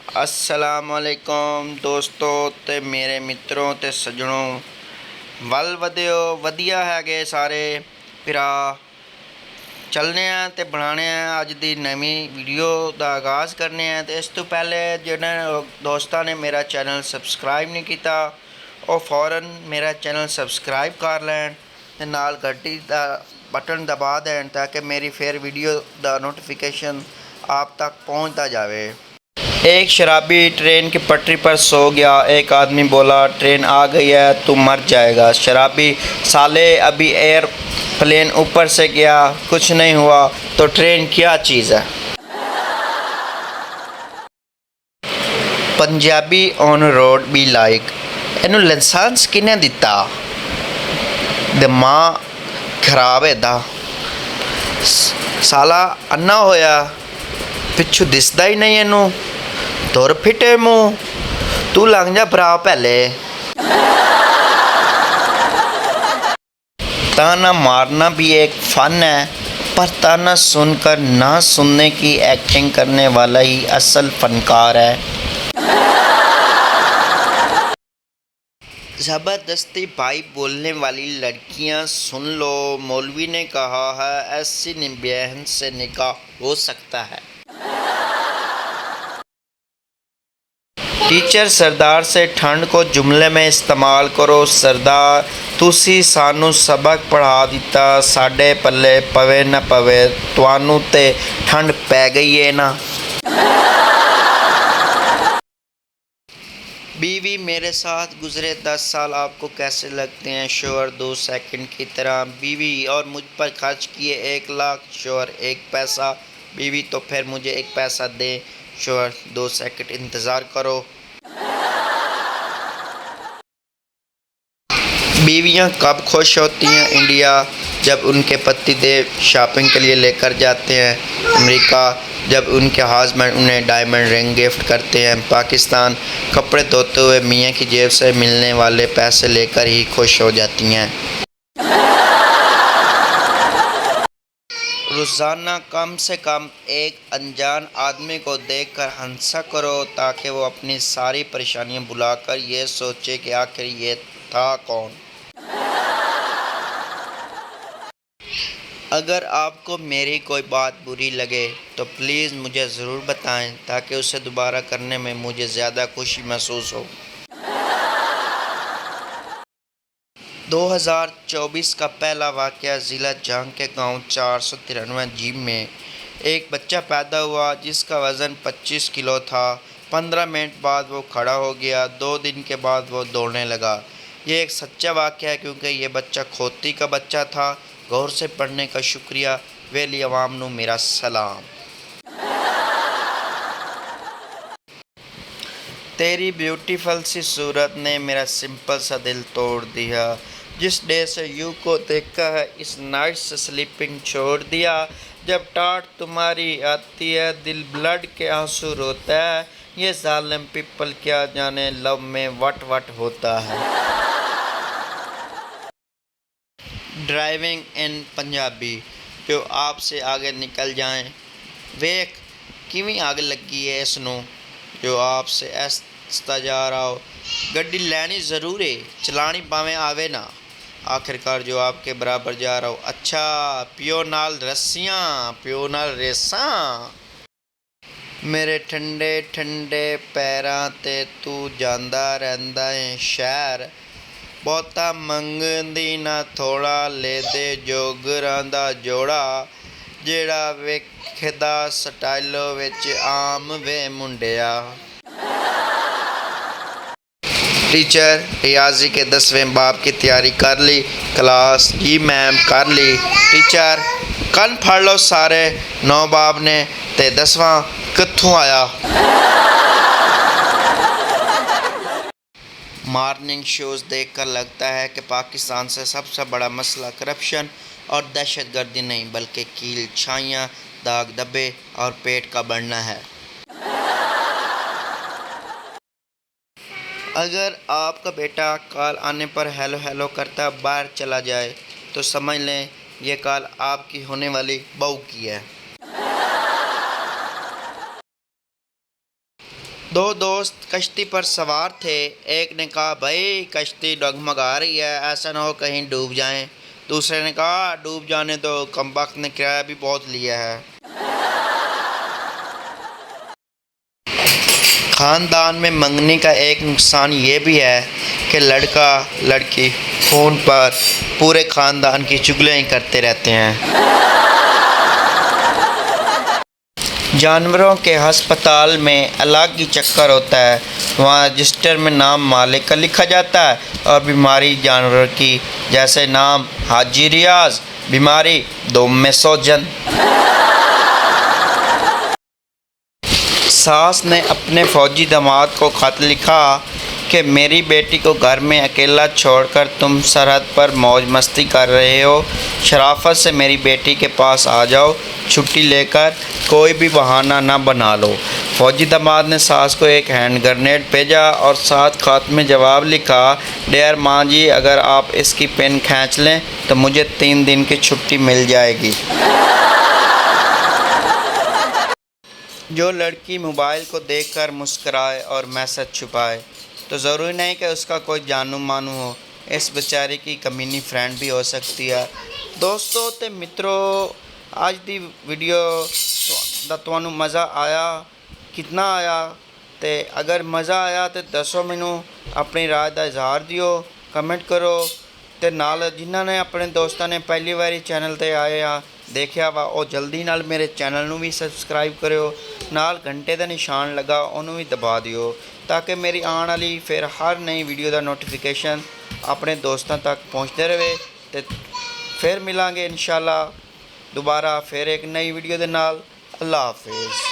असलामुअलैकुम दोस्तों ते मेरे मित्रों ते सज्जनों वल वधियो वधिया हैगे सारे भरा चलने ते बनाने अज दी नवी वीडियो का आगाज़ करने ते इस तो पहले जिन्हें दोस्तों ने मेरा चैनल सबसक्राइब नहीं किया वो फौरन मेरा चैनल सबसक्राइब कर लैन ते नाल घंटी दा बटन दबा दें ताकि मेरी फिर वीडियो का नोटिफिकेशन आप तक पहुंचता जाए। एक शराबी ट्रेन की पटरी पर सो गया। एक आदमी बोला, ट्रेन आ गई है, तू मर जाएगा। शराबी, साले अभी एयर प्लेन ऊपर से गया, कुछ नहीं हुआ तो ट्रेन क्या चीज़ है। Punjabi on road be like, इनू लाइसेंस किने दिता? दिमाग खराब है दा। साला अन्ना होया, पिछू दिसदा ही नहीं इनू। तुर फिटे मुँह, तू लंघ जा भरा पहले। ताना मारना भी एक फन है, पर ताना सुनकर ना सुनने की एक्टिंग करने वाला ही असल फनकार है। ज़बरदस्ती भाई बोलने वाली लड़कियां सुन लो, मौलवी ने कहा है ऐसी बहन से निकाह हो सकता है। टीचर सरदार से ठंड को जुमले में इस्तेमाल करो। सरदार, तुसी सानू सबक पढ़ा दिता, साडे पल्ले पवे न पवे, तुहानू ते ठंड पै गई है ना। बीवी, मेरे साथ गुजरे 10 साल आपको कैसे लगते हैं? शोहर, 2 सेकंड की तरह। बीवी, और मुझ पर खर्च किए 1 लाख। शोहर, 1 पैसा। बीवी, तो फिर मुझे 1 पैसा दे। शोहर, 2 सेकंड इंतज़ार करो। बीवियां कब खुश होती हैं? इंडिया, जब उनके पति देव शॉपिंग के लिए लेकर जाते हैं। अमेरिका, जब उनके हस्बैंड उन्हें डायमंड रिंग गिफ्ट करते हैं। पाकिस्तान, कपड़े धोते हुए मियां की जेब से मिलने वाले पैसे लेकर ही खुश हो जाती हैं। रोज़ाना कम से कम एक अनजान आदमी को देखकर हंसा करो, ताकि वो अपनी सारी परेशानियां भुलाकर ये सोचे कि आखिर ये था कौन। अगर आपको मेरी कोई बात बुरी लगे तो प्लीज़ मुझे ज़रूर बताएं, ताकि उसे दोबारा करने में मुझे ज़्यादा खुशी महसूस हो। 2024 का पहला वाक़या ज़िला जंग के गांव 493 जी में एक बच्चा पैदा हुआ जिसका वज़न 25 किलो था। 15 मिनट बाद वो खड़ा हो गया। 2 दिन के बाद वो दौड़ने लगा। ये एक सच्चा वाक़या है, क्योंकि ये बच्चा खोती का बच्चा था। गौर से पढ़ने का शुक्रिया। वेली अवाम नू मेरा सलाम। तेरी ब्यूटीफुल सी सूरत ने मेरा सिंपल सा दिल तोड़ दिया। जिस डे से यू को देखा है, इस नाइट से स्लीपिंग छोड़ दिया। जब टाट तुम्हारी आती है, दिल ब्लड के आंसू रोता है। ये जालिम पीपल क्या जाने लव में वट वट होता है। ड्राइविंग इन पंजाबी, जो आपसे आगे निकल जाएं। वेख किवें आग लगी है इसनों, जो आपसे ऐसता जा रहा हो। गड्डी लैनी ज़रूर है, चलानी भावें आवे ना। आखिरकार जो आपके बराबर जा रहा हो। अच्छा, पियो नाल रस्सियाँ, पियो नाल रेसां। मेरे ठंडे ठंडे पैरां ते तू जांदा रहिंदा है शहर। बहुता मंगदी ना थोड़ा, ले दे जोगरां दा जोड़ा। जेड़ा वेखदा स्टाइलो विच आम वे मुंडिया। टीचर, रियाजी के 10वें बाब की तैयारी कर ली? क्लास, जी मैम कर ली। टीचर, कन फड़ लो सारे, 9 बाब ने ते 10वां कित्थों आया? मॉर्निंग शोज़ देखकर लगता है कि पाकिस्तान से सबसे बड़ा मसला करप्शन और दहशतगर्दी नहीं, बल्कि कील, छाइयाँ, दाग धब्बे और पेट का बढ़ना है। अगर आपका बेटा कॉल आने पर हेलो हेलो करता बाहर चला जाए, तो समझ लें यह कॉल आपकी होने वाली बहू की है। दो दोस्त कश्ती पर सवार थे। एक ने कहा भाई कश्ती डगमगा रही है, ऐसा ना हो कहीं डूब जाएं। दूसरे ने कहा डूब जाने दो, कमबख्त ने किराया भी बहुत लिया है। ख़ानदान में मंगनी का एक नुकसान ये भी है कि लड़का लड़की फ़ोन पर पूरे ख़ानदान की चुगलियाँ ही करते रहते हैं। जानवरों के अस्पताल में अलग ही चक्कर होता है। वहाँ रजिस्टर में नाम मालिक का लिखा जाता है और बीमारी जानवर की, जैसे नाम हाजी रियाज, बीमारी दुम में सोजन। सास ने अपने फौजी दामाद को ख़त लिखा कि मेरी बेटी को घर में अकेला छोड़कर तुम सरहद पर मौज मस्ती कर रहे हो, शराफत से मेरी बेटी के पास आ जाओ, छुट्टी लेकर कोई भी बहाना ना बना लो। फौजी दामाद ने सास को एक हैंड ग्रेनेड भेजा और साथ ख़त में जवाब लिखा, डियर माँ जी, अगर आप इसकी पेन खींच लें तो मुझे 3 दिन की छुट्टी मिल जाएगी। जो लड़की मोबाइल को देखकर मुस्कराए और मैसेज छुपाए तो ज़रूरी नहीं कि उसका कोई जानू मानू हो, इस बेचारे की कमीनी फ्रेंड भी हो सकती है। दोस्तों ते मित्रों, आज दी वीडियो दा तुहानू मज़ा आया, कितना आया? ते अगर मज़ा आया तो दसो मैनू, अपनी राय का इजहार दियो, कमेंट करो। ते नाल जिन्हां ने अपने दोस्तों ने पहली बारी चैनल ते आए आ देखिया वा, वो जल्दी नाल मेरे चैनल नू भी सबसक्राइब करो, नाल घंटे का निशान लगा उन्होंने भी दबा दियो, ताकि मेरी आने वाली फिर हर नई वीडियो का नोटिफिकेशन अपने दोस्तों तक पहुँचते रहे। तो फिर मिलांगे इंशाल्लाह दोबारा फिर एक नई वीडियो के नाल। अल्लाह हाफिज़।